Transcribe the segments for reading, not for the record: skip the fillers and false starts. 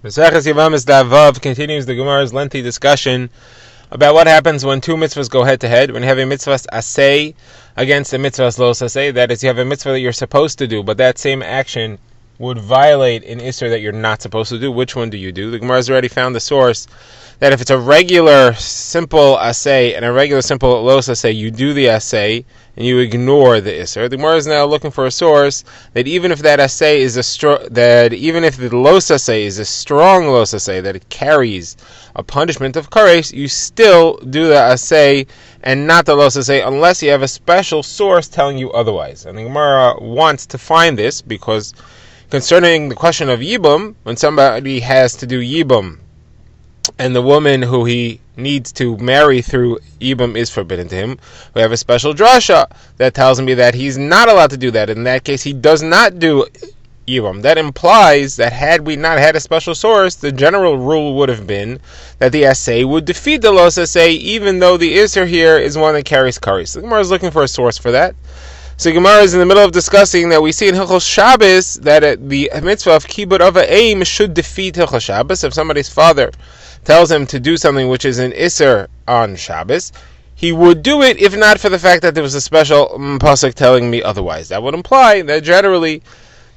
Maseches Yevamos Daf continues the Gemara's lengthy discussion about what happens when two mitzvahs go head to head. When you have a mitzvah asay against a mitzvah lo asay, that is, you have a mitzvah that you're supposed to do, but that same action would violate an isser that you're not supposed to do. Which one do you do? The Gemara has already found the source that if it's a regular simple asay and a regular simple lo asay, you do the asay and you ignore the isser. The Gemara is now looking for a source that even if that asay is even if the lo asay is a strong lo asay, that it carries a punishment of kares, you still do the asay and not the lo asay unless you have a special source telling you otherwise. And the Gemara wants to find this because concerning the question of yibum, when somebody has to do yibum and the woman who he needs to marry through yibum is forbidden to him, we have a special drasha that tells me that he's not allowed to do that. In that case, he does not do yibum. That implies that had we not had a special source, the general rule would have been that the asay would defeat the lo asay, even though the isser here is one that carries kares. So the Gemara is looking for a source for that. So Gemara is in the middle of discussing that we see in Hilchos Shabbos that the mitzvah of kibud of aim should defeat Hilchos Shabbos. If somebody's father tells him to do something which is an isser on Shabbos, he would do it if not for the fact that there was a special pasuk telling me otherwise. That would imply that generally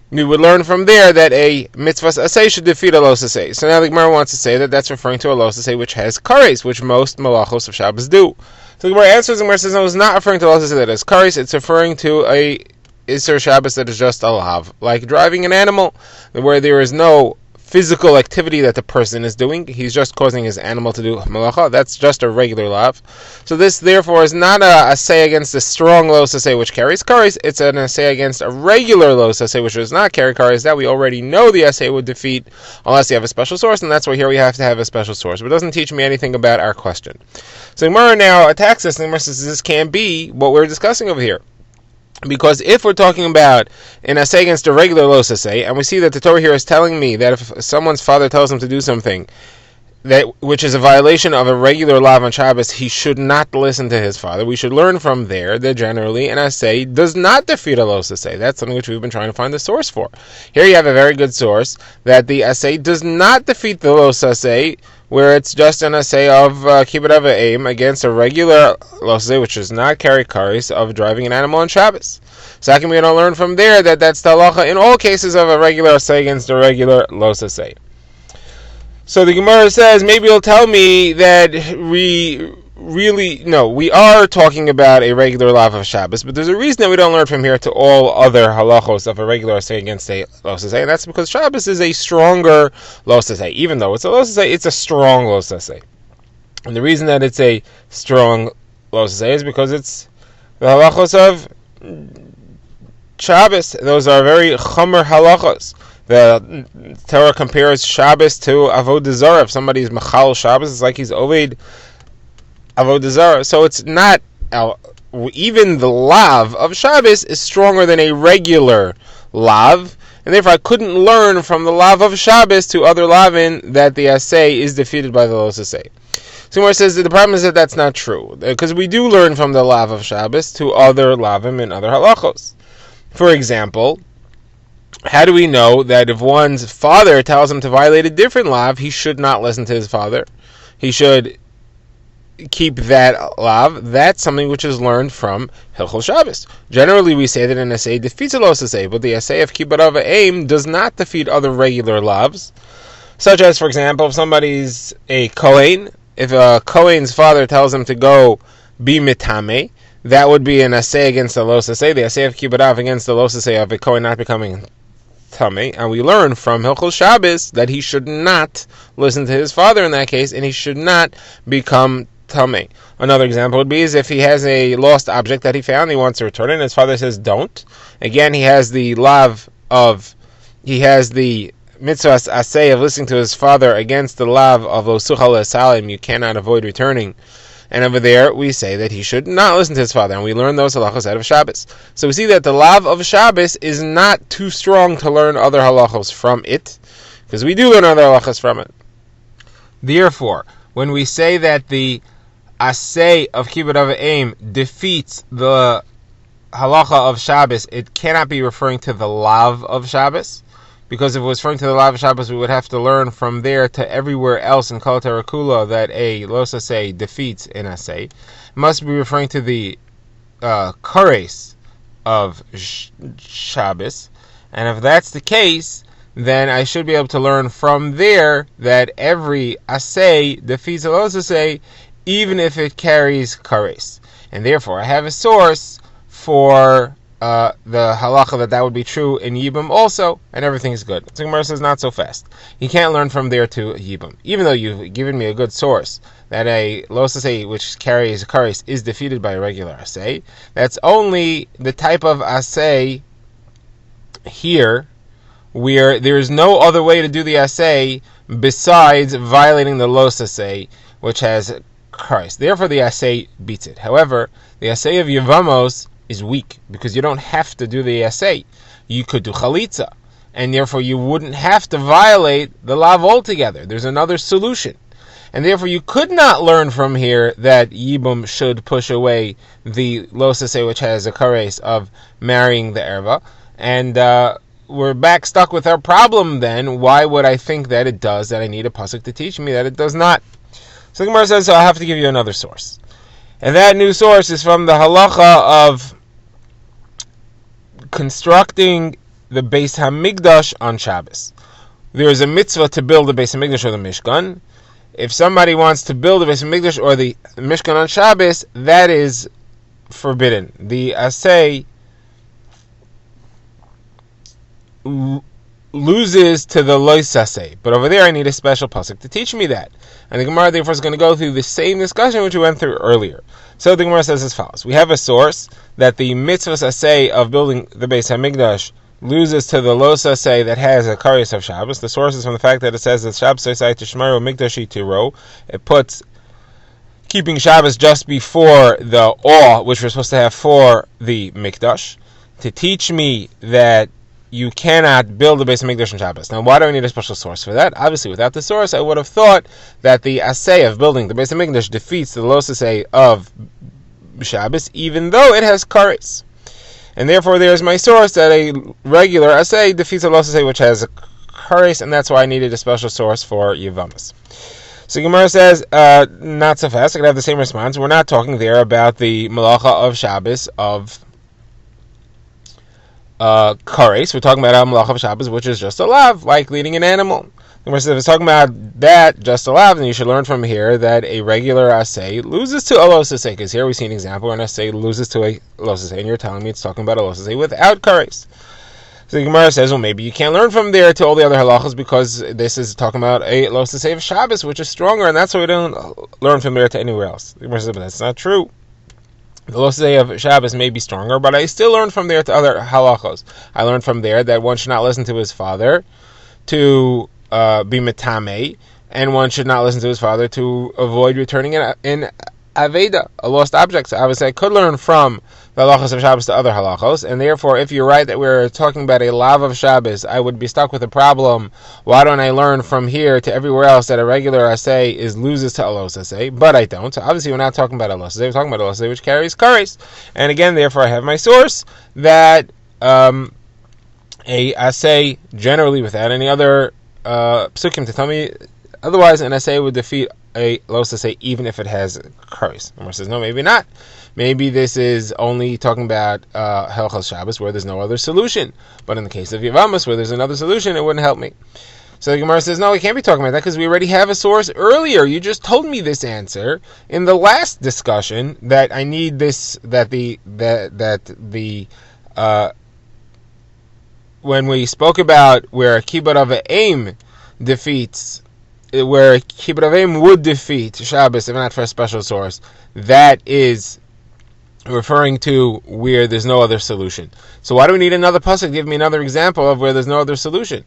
we would learn from there that a mitzvah asay should defeat a lo asay. So now the Gemara wants to say that that's referring to a lo asay which has kares, which most malachos of Shabbos do. So the Gemara answers, and Gemara says no, it's not referring to a lo asay that has kares. It's referring to a isser Shabbos that is just a lav, like driving an animal, where there is no physical activity that the person is doing. He's just causing his animal to do malacha. That's just a regular lav. So this, therefore, is not a asay against a strong lo asay which carries kares. It's an asay against a regular lo asay which does not carry kares. That we already know the asay would defeat unless you have a special source, and that's why here we have to have a special source. But it doesn't teach me anything about our question. So Gemara now attacks us, and Gemara says this can't be what we're discussing over here. Because if we're talking about an asay against a regular lo asay, and we see that the Torah here is telling me that if someone's father tells him to do something that which is a violation of a regular lav on Shabbos, he should not listen to his father. We should learn from there that generally an asay does not defeat a lo asay. That's something which we've been trying to find the source for. Here you have a very good source that the asay does not defeat the lo asay, where it's just an asay of kibud av aim against a regular lo asay which does not carry kares of driving an animal on Shabbos. So how can we not learn from there that that's the halacha in all cases of a regular asay against a regular lo asay? So the Gemara says, maybe you'll tell me that we are talking about a regular lav of Shabbos, but there's a reason that we don't learn from here to all other halachos of a regular asay against a lo asay, and that's because Shabbos is a stronger lo asay. Even though it's a lo asay, it's a strong lo asay. And the reason that it's a strong lo asay is because it's the halachos of Shabbos. Those are very chomer halachos. The Torah compares Shabbos to avodah zarah. If somebody is machal Shabbos, it's like he's oved avodah zarah. So it's not, even the lav of Shabbos is stronger than a regular lav, and therefore I couldn't learn from the lav of Shabbos to other lavin that the asay is defeated by the lo asay. So Gemara says that the problem is that that's not true, because we do learn from the lav of Shabbos to other lavim and other halachos. For example, how do we know that if one's father tells him to violate a different lav, he should not listen to his father? He should keep that lav. That's something which is learned from Hilchos Shabbos. Generally, we say that an asay defeats a lo asay, but the asay of kibud av aim does not defeat other regular lavs, such as, for example, if somebody's a kohen, if a kohen's father tells him to go be mitame, that would be an asay against the lo asay. The asay of kibud av against the lo asay of a kohen not becoming tamei, and we learn from Hilchos Shabbos that he should not listen to his father in that case, and he should not become tamei. Another example would be is if he has a lost object that he found, he wants to return it, and his father says don't. Again, he has the mitzvah asay of listening to his father against the lav of lo suchal esalim, you cannot avoid returning. And over there, we say that he should not listen to his father, and we learn those halachos out of Shabbos. So we see that the lav of Shabbos is not too strong to learn other halachos from it, because we do learn other halachos from it. Therefore, when we say that the asay of kibud av aim defeats the halacha of Shabbos, it cannot be referring to the lav of Shabbos, because if it was referring to the Lav Shabbos, we would have to learn from there to everywhere else in Kol Terakula that a Los Asay defeats an Asay. It must be referring to the Kares of Shabbos, and if that's the case, then I should be able to learn from there that every Asay defeats a Los Asay, even if it carries Kares. And therefore, I have a source for the halacha that would be true in Yibam also, and everything's good. So Gemara says not so fast. You can't learn from there to Yibam, even though you've given me a good source that a Los Asay which carries Kares is defeated by a regular Asay. That's only the type of Asay here where there is no other way to do the Asay besides violating the Los Asay, which has Kares. Therefore, the Asay beats it. However, the Asay of Yevamos is weak, because you don't have to do the Asay. You could do Chalitza, and therefore you wouldn't have to violate the Lav altogether. There's another solution. And therefore you could not learn from here that Yibum should push away the Los Asay, which has a Kares of marrying the Erva. And we're back stuck with our problem then. Why would I think that it does, that I need a pasuk to teach me that it does not? So the Gemara says, so I have to give you another source. And that new source is from the halacha of constructing the Beis HaMikdash on Shabbos. There is a mitzvah to build the Beis HaMikdash or the Mishkan. If somebody wants to build the Beis HaMikdash or the Mishkan on Shabbos, that is forbidden. The Asay loses to the Lois Asay. But over there I need a special pasuk to teach me that. And the Gemara therefore is going to go through the same discussion which we went through earlier. So the Gemara says as follows. We have a source that the mitzvah Asay of building the Beis HaMikdash loses to the Los Asay that has a Kares of Shabbos. The source is from the fact that it says that Shabbos Asay Tishmaru Mikdashi Tiro. It puts keeping Shabbos just before the awe which we're supposed to have for the Mikdash, to teach me that you cannot build the Beis HaMikdash on Shabbos. Now, why do I need a special source for that? Obviously, without the source, I would have thought that the Asay of building the Beis HaMikdash defeats the Los Asay of Shabbos, even though it has Kares. And therefore, there's my source that a regular Asay defeats a Los Asay which has a Kares, and that's why I needed a special source for Yevamos. So Gemara says, not so fast. I could have the same response. We're not talking there about the Malacha of Shabbos of Kares. We're talking about a Malacha of Shabbos, which is just a lav, like leading an animal. If it's talking about that, just a lav, then you should learn from here that a regular Asay loses to a Los Asay, because here we see an example where an Asay loses to a Los Asay, and you're telling me it's talking about a Los Asay without Kares. So the Gemara says, well, maybe you can't learn from there to all the other halachas, because this is talking about a Los Asay of Shabbos, which is stronger, and that's why we don't learn from there to anywhere else. The Gemara says, but that's not true. The Los Asay of Shabbos may be stronger, but I still learn from there to other halachos. I learned from there that one should not listen to his father to be metame, and one should not listen to his father to avoid returning in aveda, a lost object. So obviously I could learn from the halachos of Shabbos to other halachos, and therefore if you're right that we're talking about a lav of Shabbos, I would be stuck with a problem. Why don't I learn from here to everywhere else that a regular Asay loses to a Los Asay? But I don't. So obviously we're not talking about a Los Asay, we're talking about a Los Asay which carries Kares. And again, therefore I have my source that a Asay generally, without any other psukim to tell me otherwise, an Asay would defeat a Los Asay even if it has Kares. Amar says, no, maybe not. Maybe this is only talking about Hilchos Shabbos where there's no other solution. But in the case of Yevamos where there's another solution, it wouldn't help me. So the Gemara says, no, we can't be talking about that because we already have a source earlier. You just told me this answer in the last discussion that I need this, when we spoke about where Kibbut of Aim defeats, where Kibbut of Aim would defeat Shabbos if not for a special source, that is referring to where there's no other solution. So why do we need another pasuk? Give me another example of where there's no other solution.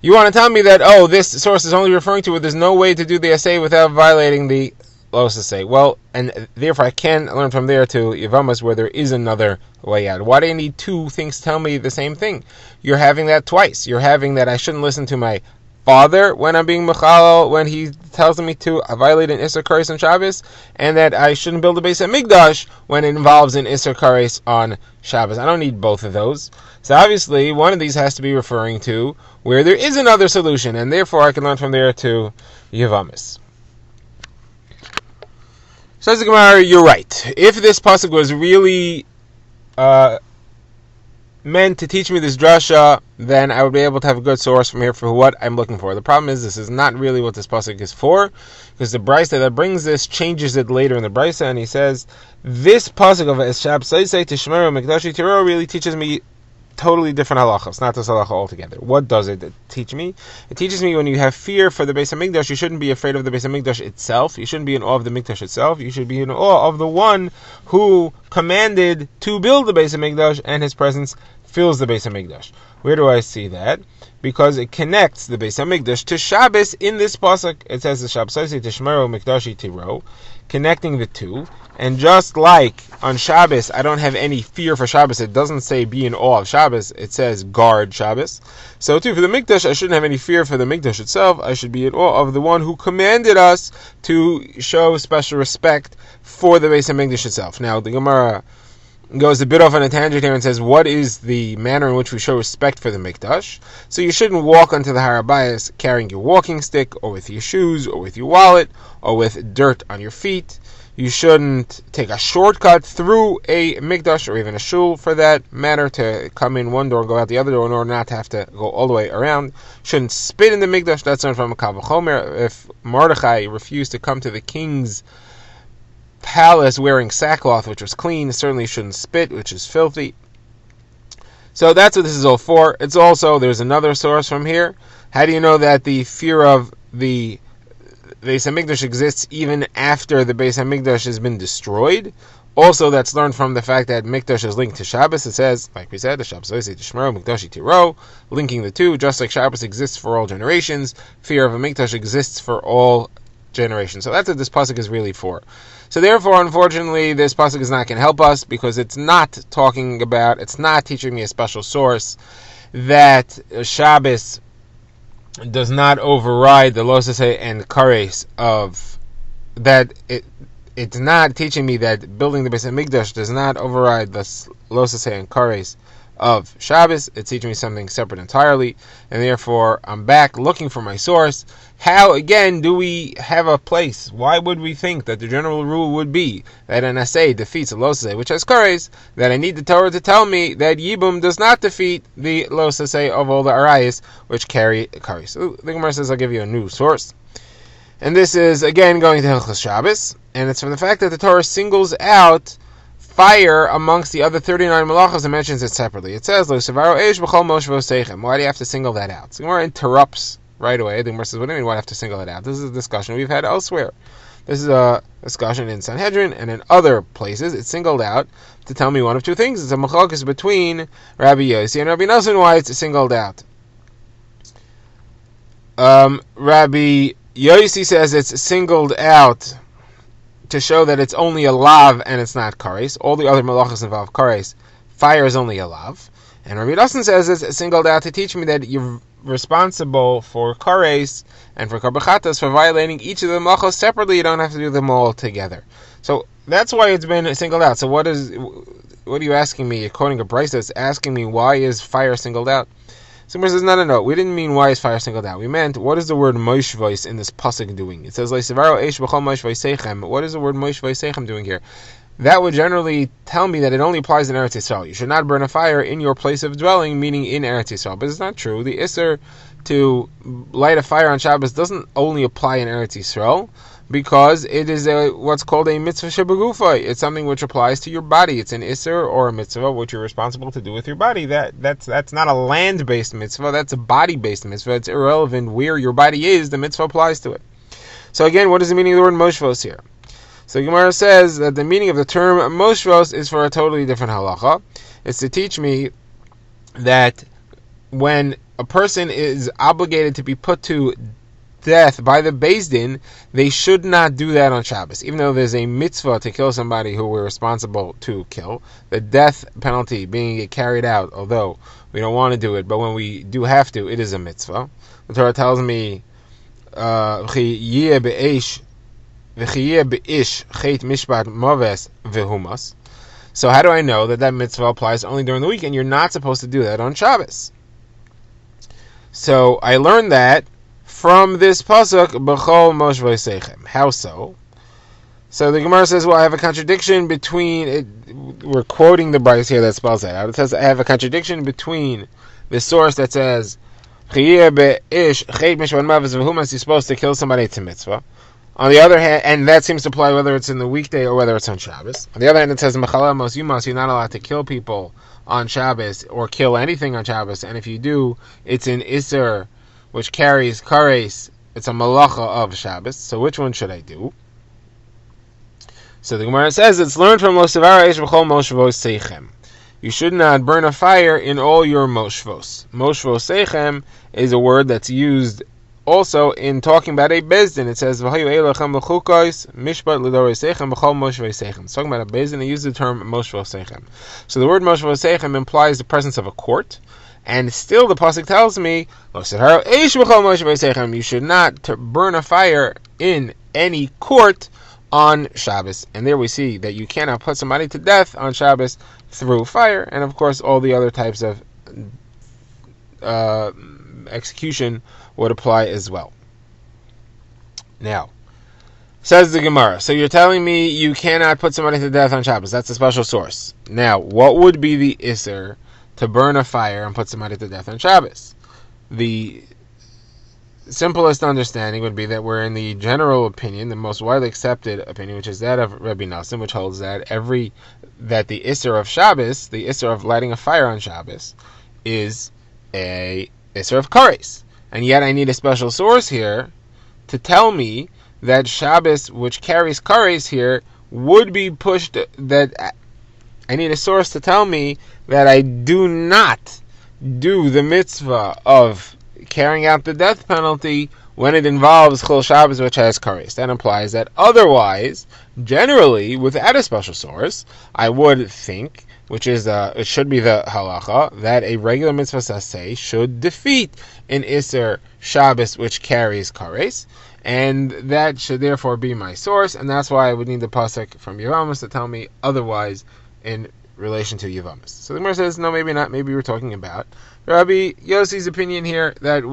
You want to tell me that, this source is only referring to where there's no way to do the Asay without violating the Los Asay. Well, and therefore I can learn from there to Yevamos where there is another way out. Why do you need two things to tell me the same thing? You're having that twice. You're having that I shouldn't listen to my father when I'm being mechalel, when he tells me to violate an Isser Kares on Shabbos, and that I shouldn't build a Beis HaMikdash when it involves an Isser Kares on Shabbos. I don't need both of those. So obviously, one of these has to be referring to where there is another solution, and therefore I can learn from there to Yevamos. Says the Gemara, you're right. If this pasuk was really meant to teach me this drasha, then I would be able to have a good source from here for what I'm looking for. The problem is this is not really what this pasuk is for, because the brisa that brings this changes it later in the brisa, and he says this pasuk of Eshab Saisei Tishmeru Mikdashi Tiro really teaches me totally different halachas, not this halacha altogether. What does it teach me? It teaches me when you have fear for the Beis HaMikdash, you shouldn't be afraid of the Beis HaMikdash itself. You shouldn't be in awe of the Mikdash itself. You should be in awe of the one who commanded to build the Beis HaMikdash, and his presence fills the Beis HaMikdash. Where do I see that? Because it connects the Beis HaMikdash to Shabbos in this pasuk. It says the Shabbos Tishmeru Mikdashi Tiro, connecting the two. And just like on Shabbos, I don't have any fear for Shabbos. It doesn't say be in awe of Shabbos. It says guard Shabbos. So too, for the Mikdash, I shouldn't have any fear for the Mikdash itself. I should be in awe of the one who commanded us to show special respect for the Beis HaMikdash itself. Now, the Gemara goes a bit off on a tangent here and says, what is the manner in which we show respect for the Mikdash? So you shouldn't walk onto the Har HaBayis carrying your walking stick, or with your shoes, or with your wallet, or with dirt on your feet. You shouldn't take a shortcut through a Mikdash, or even a shul for that matter, to come in one door and go out the other door in order not to have to go all the way around. Shouldn't spit in the Mikdash. That's learned from a Kal V'chomer. If Mordechai refused to come to the king's palace wearing sackcloth, which was clean, certainly shouldn't spit, which is filthy. So that's what this is all for. It's also, there's another source from here. How do you know that the fear of the Beis HaMikdash exists even after the Beis HaMikdash has been destroyed? Also, that's learned from the fact that Mikdash is linked to Shabbos. It says, like we said, the Shabbos Tishmeru Mikdashi Tiro, linking the two, just like Shabbos exists for all generations, fear of a Mikdash exists for all generations. So that's what this pasuk is really for. So therefore, unfortunately, this pasuk is not going to help us, because it's not teaching me a special source that Shabbos does not override the Losasei and Kares of that. It's not teaching me that building the Beis HaMikdash does not override the Losasei and Kares of Shabbos. It's teaching me something separate entirely, and therefore I'm back looking for my source. How, again, do we have a place? Why would we think that the general rule would be that an asay defeats a losasay, which has kares, that I need the Torah to tell me that Yibum does not defeat the losasay of all the arayas which carry kares? So the Gemara says, I'll give you a new source. And this is, again, going to Hilchos Shabbos, and it's from the fact that the Torah singles out fire amongst the other 39 malachos and mentions it separately. It says, Lo Sevaro Eish B'chol Moshe V'Oseichem. Why do you have to single that out? So the Gemara interrupts right away. The Gemara says, what do you mean why do I have to single it out? This is a discussion we've had elsewhere. This is a discussion in Sanhedrin and in other places. It's singled out to tell me one of two things. It's a machlokes between Rabbi Yossi and Rabbi Nosson why it's singled out. Rabbi Yossi says it's singled out to show that it's only a lav and it's not kares. All the other malachos involve kares. Fire is only a lav. And Rabbi Nosson says it's singled out to teach me that you're responsible for kares and for karbachatas for violating each of the malachos separately. You don't have to do them all together. So that's why it's been singled out. So what are you asking me? According to Bryce, that's asking me why is fire singled out? Somebody says, no. We didn't mean why is fire singled out. We meant, what is the word moishvois in this pasuk doing? It says, what is the word moishvoisechem doing here? That would generally tell me that it only applies in Eretz Yisrael. You should not burn a fire in your place of dwelling, meaning in Eretz Yisrael. But it's not true. The Isser to light a fire on Shabbos doesn't only apply in Eretz Yisrael, because it is what's called a mitzvah shebagufay. It's something which applies to your body. It's an Isser or a mitzvah which you're responsible to do with your body. That's not a land-based mitzvah. That's a body-based mitzvah. It's irrelevant where your body is. The mitzvah applies to it. So again, what is the meaning of the word moshvos here? So Gemara says that the meaning of the term moshvos is for a totally different halacha. It's to teach me that when a person is obligated to be put to death by the Beis Din, they should not do that on Shabbos. Even though there's a mitzvah to kill somebody who we're responsible to kill, the death penalty being carried out, although we don't want to do it, but when we do have to, it is a mitzvah. The Torah tells me, so how do I know that mitzvah applies only during the week and you're not supposed to do that on Shabbos? So I learned that from this pasuk, B'chol Mosh V'Seichem. How so? So the Gemara says, well, I have a contradiction between it. We're quoting the Bryce here that spells that out. It says, I have a contradiction between the source that says, you're supposed to kill somebody, it's a mitzvah. On the other hand, and that seems to apply whether it's in the weekday or whether it's on Shabbos. On the other hand, it says, you're not allowed to kill people on Shabbos or kill anything on Shabbos. And if you do, it's an Isser, which carries kares. It's a malacha of Shabbos. So which one should I do? So the Gemara says, it's learned from Lo Sevara Eish B'chol Moshvos Seichem. You should not burn a fire in all your moshvos. Moshvos Seichem is a word that's used also in talking about a Beis Din. It says, V'hayu elechem l'chukos, mishpat l'dorei seichem, b'chol moshvei seichem. It's talking about a Beis Din, they use the term moshvei seichem. So the word moshvei seichem implies the presence of a court, and still the pasuk tells me, you should not burn a fire in any court on Shabbos. And there we see that you cannot put somebody to death on Shabbos through fire, and of course all the other types of execution would apply as well. Now, says the Gemara, so you're telling me you cannot put somebody to death on Shabbos. That's a special source. Now, what would be the Isser to burn a fire and put somebody to death on Shabbos? The simplest understanding would be that we're in the general opinion, the most widely accepted opinion, which is that of Rabbi Nassim, which holds that the Isser of Shabbos, the Isser of lighting a fire on Shabbos, is a Isser of kares. And yet I need a special source here to tell me that Shabbos, which carries kares here, would be pushed, that I need a source to tell me that I do not do the mitzvah of carrying out the death penalty when it involves Chol Shabbos, which has kares. That implies that otherwise, generally, without a special source, I would think, which is it should be the halacha, that a regular mitzvah saseh should defeat an Isser Shabbos which carries kares, and that should therefore be my source, and that's why I would need the pasuk from Yevamos to tell me otherwise in relation to Yevamos. So the Gemara says, no, maybe not. Maybe we're talking about Rabbi Yossi's opinion here that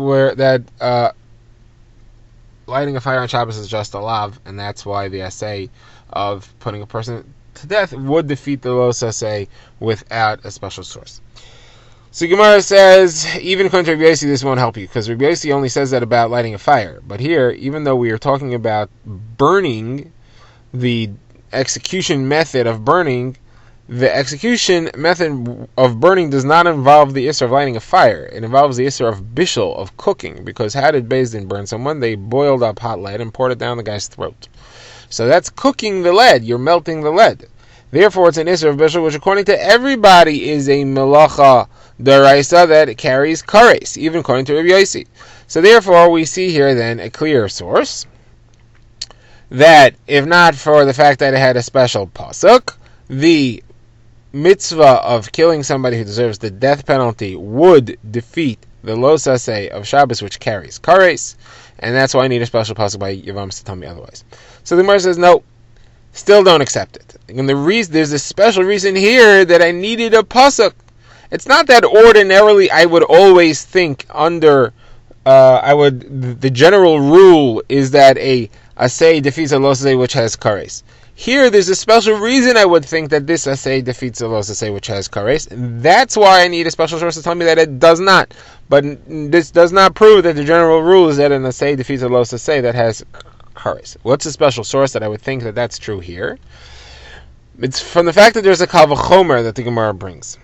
lighting a fire on Shabbos is just a lav, and that's why the essay of putting a person to death would defeat the los essay without a special source. So Gemara says, even according to Rabbi Yossi, this won't help you, because Rabbi Yossi only says that about lighting a fire. But here, even though we are talking about burning, the execution method of burning, the execution method of burning does not involve the Isser of lighting a fire. It involves the Isser of bishul, of cooking, because how did Beis Din burn someone? They boiled up hot lead and poured it down the guy's throat. So that's cooking the lead. You're melting the lead. Therefore, it's an Isser of bishul, which according to everybody is a melacha d'oraisa that carries kares, even according to Rabbi Yossi. So therefore, we see here then a clear source that, if not for the fact that it had a special pasuk, the mitzvah of killing somebody who deserves the death penalty would defeat the lo saseh of Shabbos, which carries kares, and that's why I need a special pasuk by Yevamos to tell me otherwise. So the Gemara says, no, still don't accept it. And there's a special reason here that I needed a pasuk. It's not that ordinarily I would always think under, the general rule is that a asay defeats a lo saseh which has kares. Here, there's a special reason I would think that this asay defeats a lo saseh which has kares. That's why I need a special source to tell me that it does not. But this does not prove that the general rule is that an asay defeats a lo saseh that has kares. What's the special source that I would think that that's true here? It's from the fact that there's a kal v'chomer that the Gemara brings.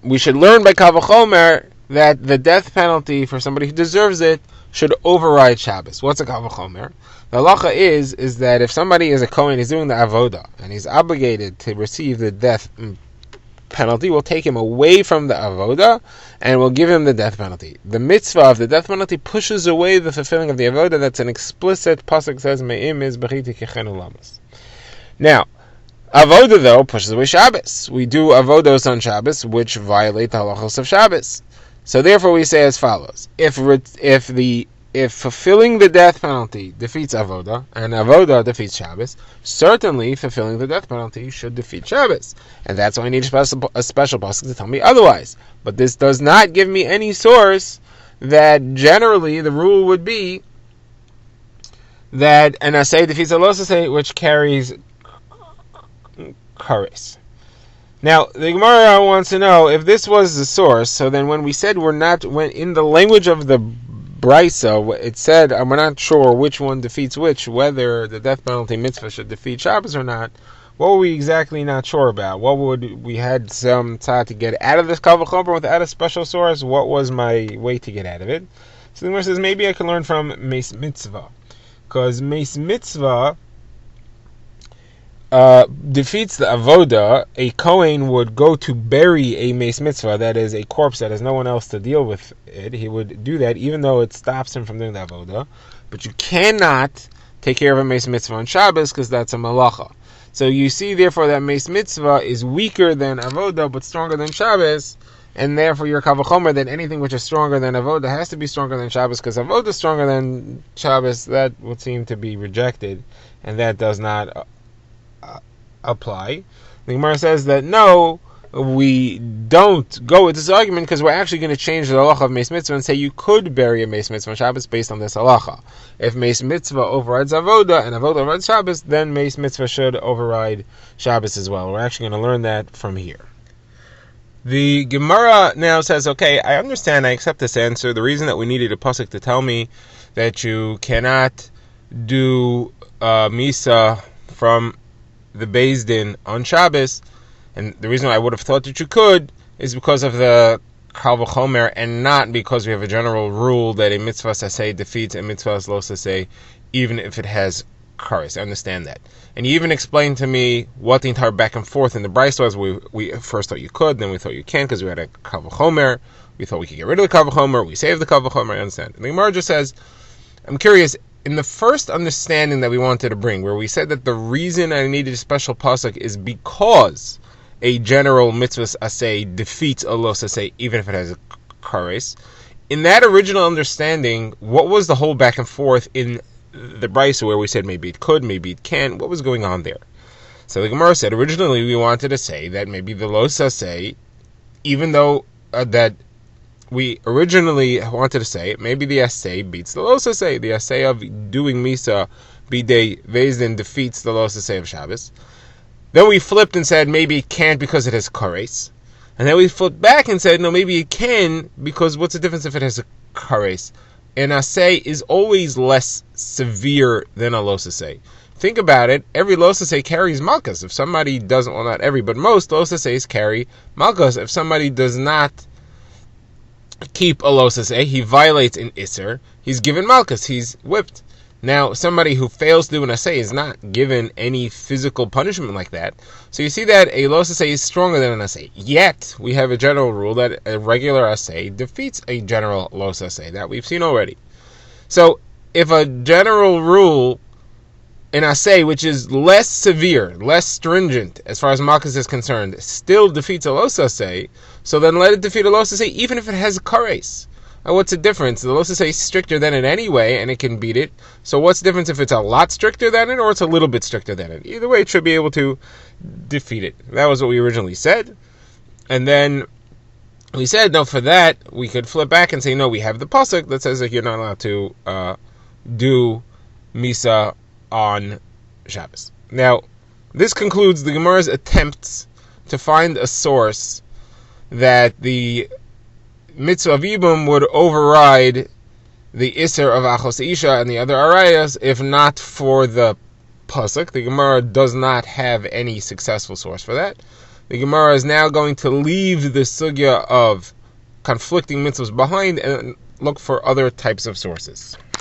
We should learn by kal v'chomer that the death penalty for somebody who deserves it should override Shabbos. What's a kal v'chomer? The halacha is that if somebody is a Kohen, he's doing the avoda, and he's obligated to receive the death penalty. We'll take him away from the avoda, and we'll give him the death penalty. The mitzvah of the death penalty pushes away the fulfilling of the avoda. That's an explicit pasuk says me'im is b'chiti kechenu lamas. Now, avoda though pushes away Shabbos. We do avodos on Shabbos, which violate the halachos of Shabbos. So therefore, we say as follows: if fulfilling the death penalty defeats avoda, and avoda defeats Shabbos, certainly fulfilling the death penalty should defeat Shabbos. And that's why I need a special pasuk to tell me otherwise. But this does not give me any source that generally the rule would be that an asay defeats a lo asay, which carries kares. Now, the Gemara wants to know if this was the source, so then when we said when in the language of the Brisa, it said, we're not sure which one defeats which, whether the death penalty mitzvah should defeat Shabbos or not. What were we exactly not sure about? What would we had some tzad to get out of this kal v'chomer without a special source? What was my way to get out of it? So the Gemara says maybe I can learn from meis mitzvah, because meis mitzvah defeats the avoda. A kohen would go to bury a meis mitzvah, that is a corpse that has no one else to deal with it. He would do that even though it stops him from doing the avoda. But you cannot take care of a meis mitzvah on Shabbos because that's a malacha. So you see therefore that meis mitzvah is weaker than avoda but stronger than Shabbos, and therefore your kal v'chomer that anything which is stronger than avoda has to be stronger than Shabbos, because avoda is stronger than Shabbos. That would seem to be rejected, and that does not apply. The Gemara says that no, we don't go with this argument because we're actually going to change the halacha of meis mitzvah and say you could bury a meis mitzvah on Shabbos based on this halacha. If meis mitzvah overrides avoda and avoda overrides Shabbos, then meis mitzvah should override Shabbos as well. We're actually going to learn that from here. The Gemara now says, okay, I understand, I accept this answer. The reason that we needed a pasuk to tell me that you cannot do misa from the Beis Din on Shabbos, and the reason I would have thought that you could is because of the kal v'chomer, and not because we have a general rule that a mitzvah saseh defeats a mitzvah lo saseh, even if it has kares. I understand that. And you even explained to me what the entire back and forth in the Brisa was. We first thought you could, then we thought you can't because we had a kal v'chomer. We thought we could get rid of the kal v'chomer. We saved the kal v'chomer. I understand. And the Gemara just says, I'm curious, in the first understanding that we wanted to bring, where we said that the reason I needed a special pasuk is because a general mitzvah asay defeats a lo asay, even if it has a kares. In that original understanding, what was the whole back and forth in the Brisa where we said maybe it could, maybe it can? What was going on there? So the Gemara said originally we wanted to say that maybe the lo asay, even though that we originally wanted to say maybe the asay beats the lo asay. The asay of doing misa b'dei Beis Din defeats the lo asay of Shabbos. Then we flipped and said maybe it can't because it has kares. And then we flipped back and said no, maybe it can because what's the difference if it has a kares? An asay is always less severe than a lo asay. Think about it. Every lo asay carries malchus. If somebody doesn't, well, not every, but most lo asays carry malchus. If somebody does not keep a lo asay, he violates an iser, he's given malchus, he's whipped. Now, somebody who fails to do an asay is not given any physical punishment like that. So you see that a lo asay is stronger than an asay. Yet, we have a general rule that a regular asay defeats a general lo asay. That we've seen already. So, if a general rule in asay, which is less severe, less stringent, as far as malchus is concerned, still defeats a lo asay, so then let it defeat a lo asay, even if it has kares. What's the difference? The lo asay is stricter than it anyway, and it can beat it. So what's the difference if it's a lot stricter than it, or it's a little bit stricter than it? Either way, it should be able to defeat it. That was what we originally said. And then we said, no, for that, we could flip back and say, no, we have the pasuk that says that you're not allowed to do misa on Shabbos. Now, this concludes the Gemara's attempts to find a source that the mitzvah of Yibum would override the Isser of Achos Isha and the other Arayas, if not for the pasuk. The Gemara does not have any successful source for that. The Gemara is now going to leave the sugya of conflicting mitzvahs behind and look for other types of sources.